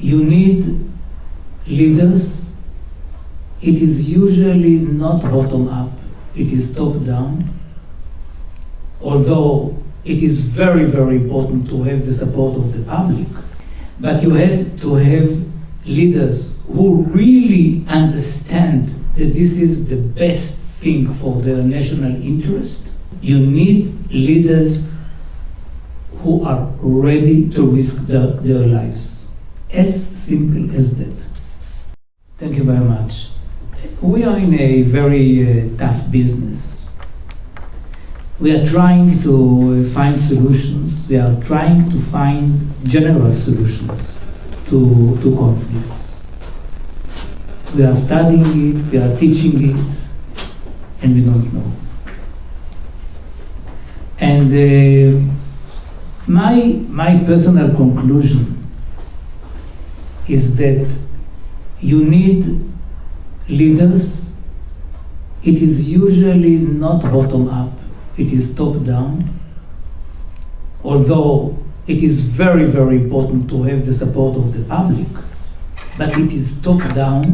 You need leaders. It is usually not bottom up, it is top down. Although it is very, very important to have the support of the public. But you have to have leaders who really understand that this is the best thing for their national interest. You need leaders who are ready to risk their lives. As simple as that. Thank you very much. We are in a very tough business. We are trying to find solutions. We are trying to find general solutions to conflicts. We are studying it, we are teaching it, and we don't know. And my personal conclusion is that you need leaders. It is usually not bottom up, it is top down. Although it is very, very important to have the support of the public, but it is top down.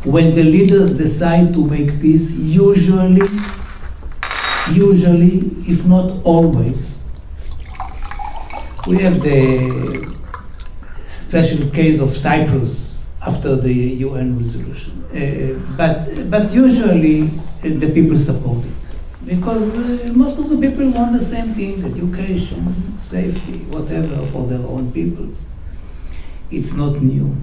When the leaders decide to make peace, usually, if not always, we have the special case of Cyprus after the UN resolution. But usually the people support it. Because most of the people want the same thing, education, safety, whatever, for their own people. It's not new.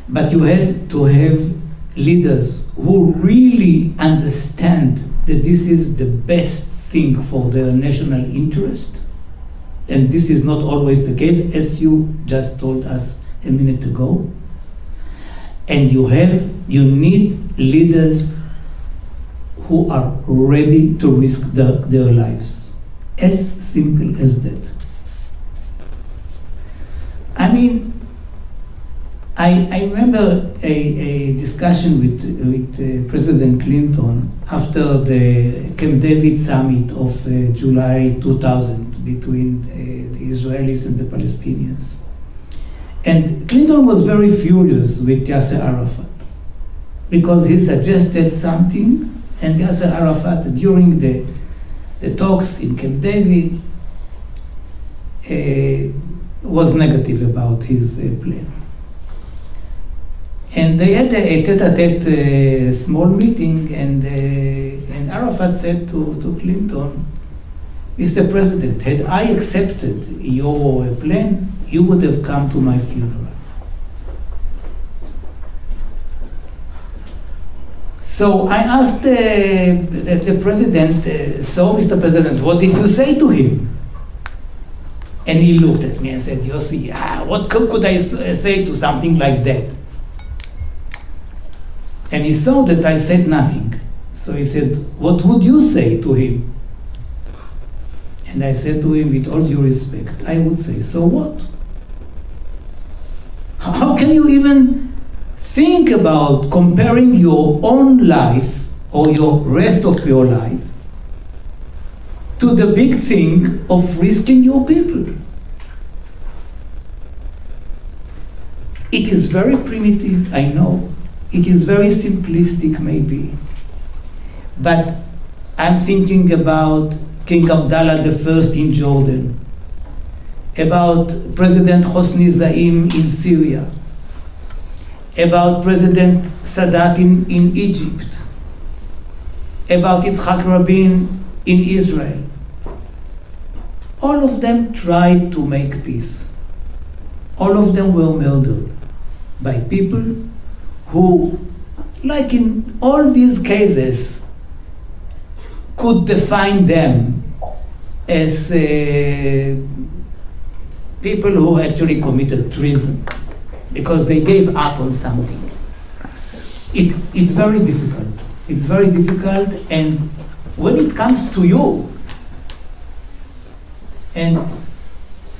But you have to have leaders who really understand that this is the best thing for their national interest. And this is not always the case, as you just told us a minute ago. And you need leaders who are ready to risk their lives. As simple as that. I mean, I remember a discussion with President Clinton after the Camp David summit of July 2000 between the Israelis and the Palestinians. And Clinton was very furious with Yasser Arafat because he suggested something, and Yasser Arafat, during the talks in Camp David, was negative about his plan. And they had a tete-a-tete small meeting, and Arafat said to Clinton, Mr. President, had I accepted your plan, you would have come to my funeral. So I asked the president, so Mr. President, what did you say to him? And he looked at me and said, Yossi, what could I say to something like that? And he saw that I said nothing. So he said, what would you say to him? And I said to him, with all due respect, I would say, so what? How can you even think about comparing your own life or your rest of your life to the big thing of risking your people? It is very primitive, I know. It is very simplistic, maybe. But I'm thinking about King Abdullah I in Jordan, about President Hosni Zaim in Syria, about President Sadat in Egypt, about Yitzhak Rabin in Israel. All of them tried to make peace. All of them were murdered by people who, like in all these cases, could define them as people who actually committed treason because they gave up on something. It's very difficult. It's very difficult, and when it comes to you, and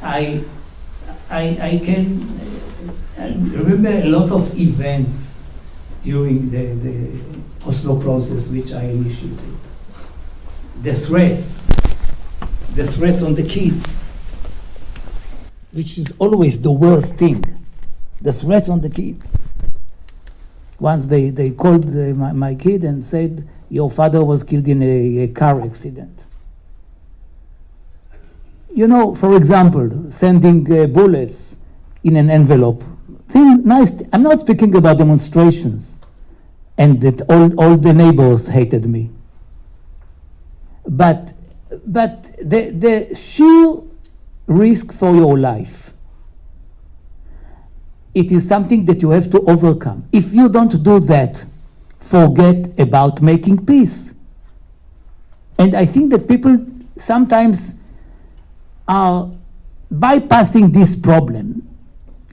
I can remember a lot of events during the Oslo process which I initiated. The threats on the kids, which is always the worst thing. the threats on the kids. Once they called my kid and said, your father was killed in a car accident. You know, for example, sending bullets in an envelope. Nice. I'm not speaking about demonstrations and that all the neighbors hated me. But the sheer risk for your life, it is something that you have to overcome. If you don't do that, forget about making peace. And I think that people sometimes are bypassing this problem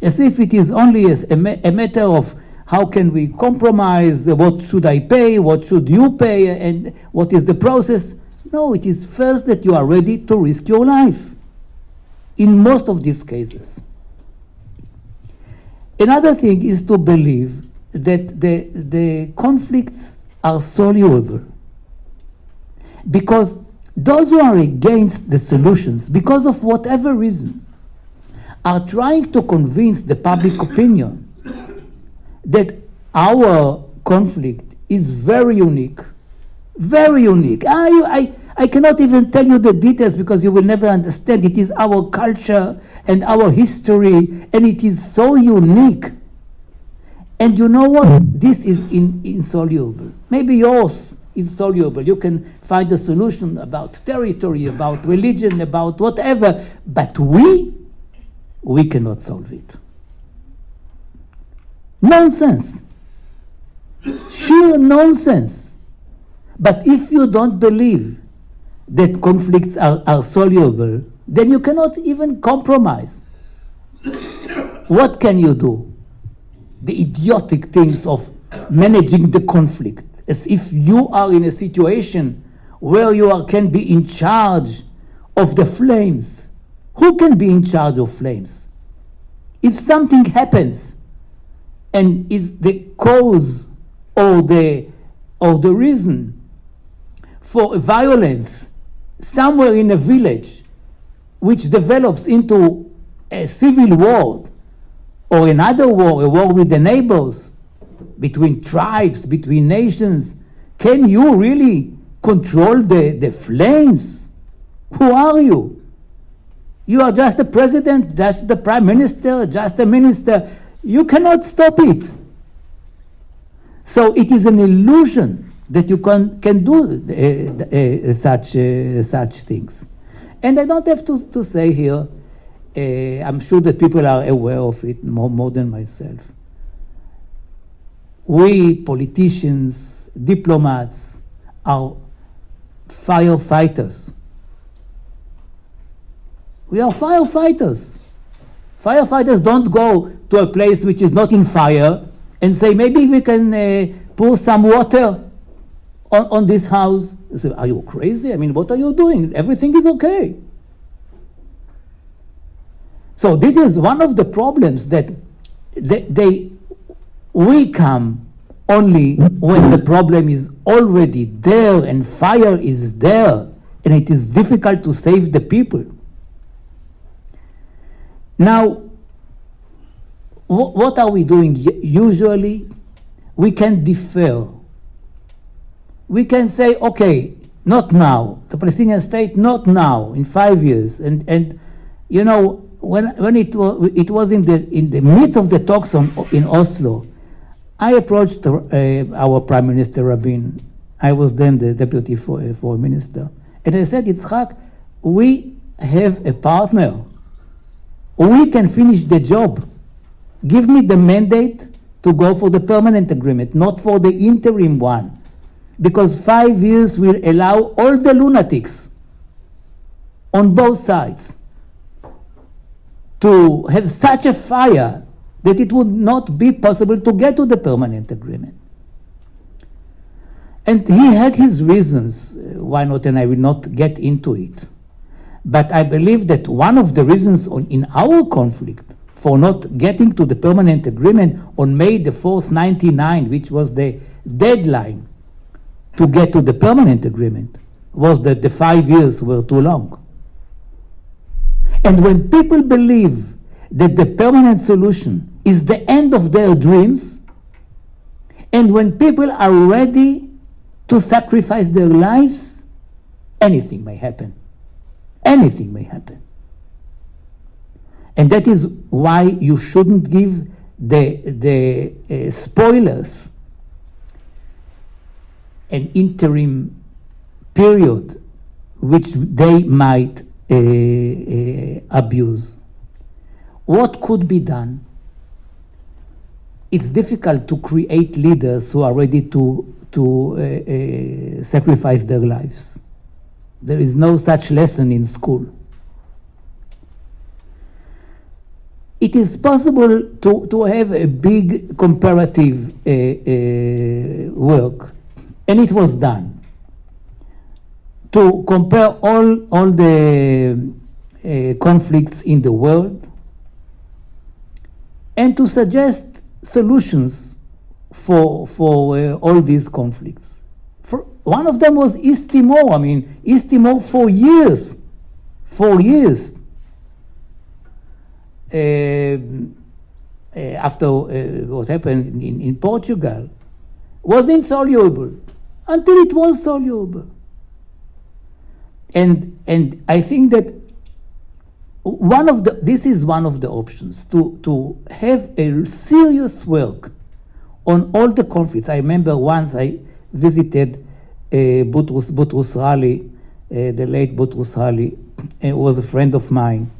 as if it is only a matter of how can we compromise, what should I pay, what should you pay, and what is the process. No, it is first that you are ready to risk your life in most of these cases. Another thing is to believe that the conflicts are soluble, because those who are against the solutions, because of whatever reason, are trying to convince the public opinion that our conflict is very unique. Very unique. I cannot even tell you the details because you will never understand. It is our culture and our history, and it is so unique. And you know what? This is insoluble. Maybe yours is soluble. You can find a solution about territory, about religion, about whatever. But we cannot solve it. Nonsense. Sheer nonsense. But if you don't believe that conflicts are soluble, then you cannot even compromise. What can you do? The idiotic things of managing the conflict, as if you are in a situation where you can be in charge of the flames. Who can be in charge of flames? If something happens and is the cause or the reason for violence somewhere in a village which develops into a civil war or another war, a war with the neighbors, between tribes, between nations, can you really control the flames? Who are you? You are just the president, just the prime minister, just a minister. You cannot stop it. So it is an illusion that you can do such things. And I don't have to say here, I'm sure that people are aware of it more than myself. We politicians, diplomats, are firefighters. We are firefighters. Firefighters don't go to a place which is not in fire and say, maybe we can pour some water on this house. You say, are you crazy? I mean, what are you doing? Everything is okay. So this is one of the problems, that we come only when the problem is already there and fire is there and it is difficult to save the people. Now, what are we doing? Usually, we can defer. We can say, okay, not now. The Palestinian state, not now, in 5 years. And you know, when it was in the midst of the talks in Oslo, I approached our Prime Minister Rabin. I was then the Deputy Foreign Minister. And I said, Yitzhak, we have a partner. We can finish the job. Give me the mandate to go for the permanent agreement, not for the interim one. Because 5 years will allow all the lunatics on both sides to have such a fire that it would not be possible to get to the permanent agreement. And he had his reasons, why not, and I will not get into it. But I believe that one of the reasons in our conflict for not getting to the permanent agreement on May the 4th, 1999, which was the deadline to get to the permanent agreement, was that the 5 years were too long. And when people believe that the permanent solution is the end of their dreams, and when people are ready to sacrifice their lives, anything may happen. Anything may happen. And that is why you shouldn't give the spoilers an interim period which they might abuse. What could be done? It's difficult to create leaders who are ready to sacrifice their lives. There is no such lesson in school. It is possible to have a big comparative work, and it was done, to compare all the conflicts in the world and to suggest solutions for all these conflicts. One of them was East Timor. I mean, East Timor for years, after what happened in Portugal, was insoluble until it was soluble. And I think that this is one of the options, to have a serious work on all the conflicts. I remember once I visited Boutros Ghali, the late Boutros Ghali, was a friend of mine,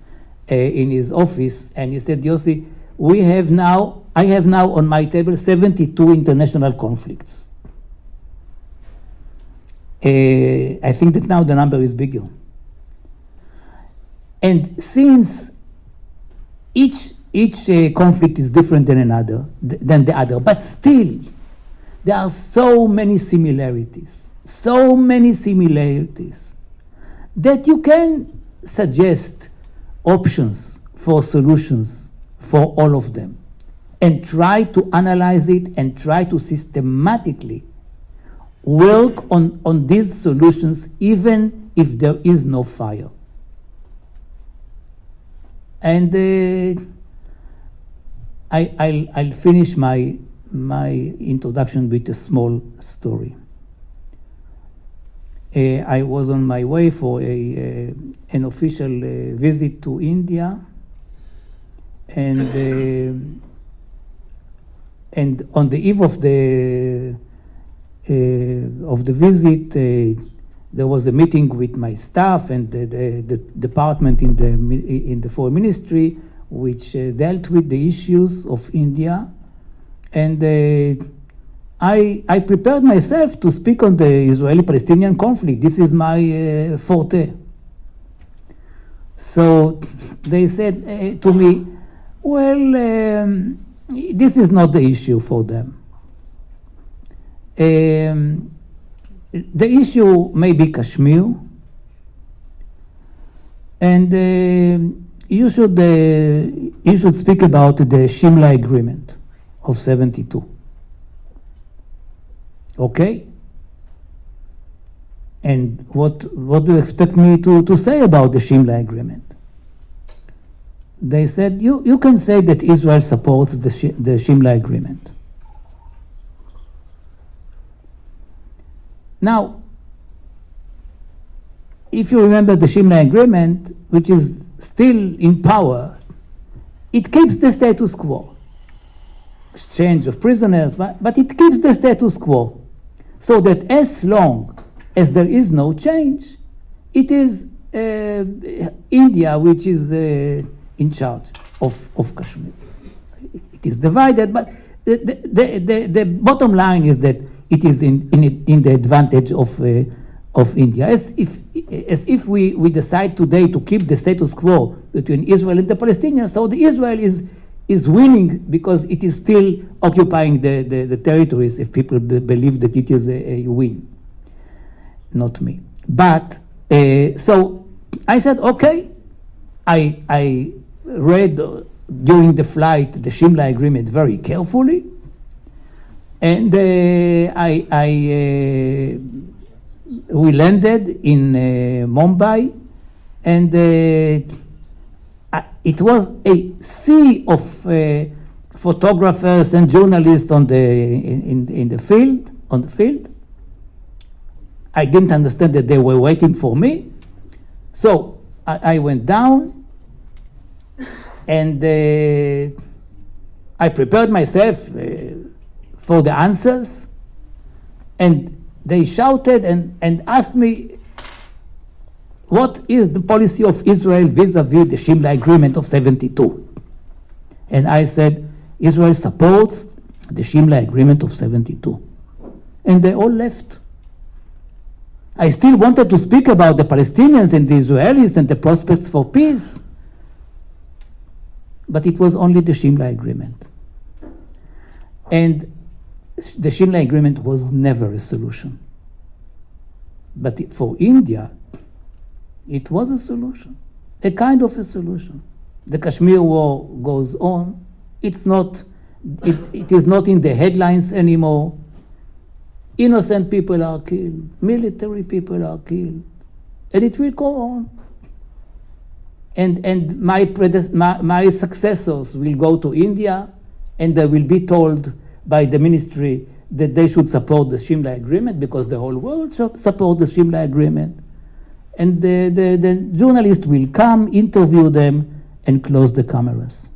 in his office, and he said, Yossi, I have now on my table 72 international conflicts. I think that now the number is bigger. And since each conflict is different than the other, but still there are so many similarities that you can suggest options for solutions for all of them, and try to analyze it and try to systematically work on these solutions, even if there is no fire. And I'll finish my introduction with a small story. I was on my way for an official visit to India, and on the eve of the visit, there was a meeting with my staff and the department in the foreign ministry, which dealt with the issues of India, and I prepared myself to speak on the Israeli-Palestinian conflict. This is my forte. So they said to me, well, this is not the issue for them. The issue may be Kashmir, and you should speak about the Shimla Agreement of '72. Okay? And what do you expect me to say about the Shimla Agreement? They said, you can say that Israel supports the Shimla Agreement. Now, if you remember the Shimla Agreement, which is still in power, it keeps the status quo. Exchange of prisoners, but it keeps the status quo. So that as long as there is no change, it is India which is in charge of Kashmir. It is divided, but the bottom line is that it is in the advantage of India. As if we decide today to keep the status quo between Israel and the Palestinians, so the Israel is winning because it is still occupying the territories, if people believe that it is a win. Not me. But, so I said, okay, I read during the flight the Shimla Agreement very carefully, and we landed in Mumbai, and it was a sea of photographers and journalists in the field, on the field. I didn't understand that they were waiting for me. So I went down and I prepared myself for the answers, and they shouted and asked me, what is the policy of Israel vis-a-vis the Shimla Agreement of 72? And I said, Israel supports the Shimla Agreement of 72. And they all left. I still wanted to speak about the Palestinians and the Israelis and the prospects for peace, but it was only the Shimla Agreement. And the Shimla Agreement was never a solution. But for India, it was a solution, a kind of a solution. The Kashmir war goes on. It is not in the headlines anymore. Innocent people are killed. Military people are killed. And it will go on. And my successors will go to India, and they will be told by the ministry that they should support the Shimla Agreement because the whole world should support the Shimla Agreement. And the journalist will come, interview them, and close the cameras.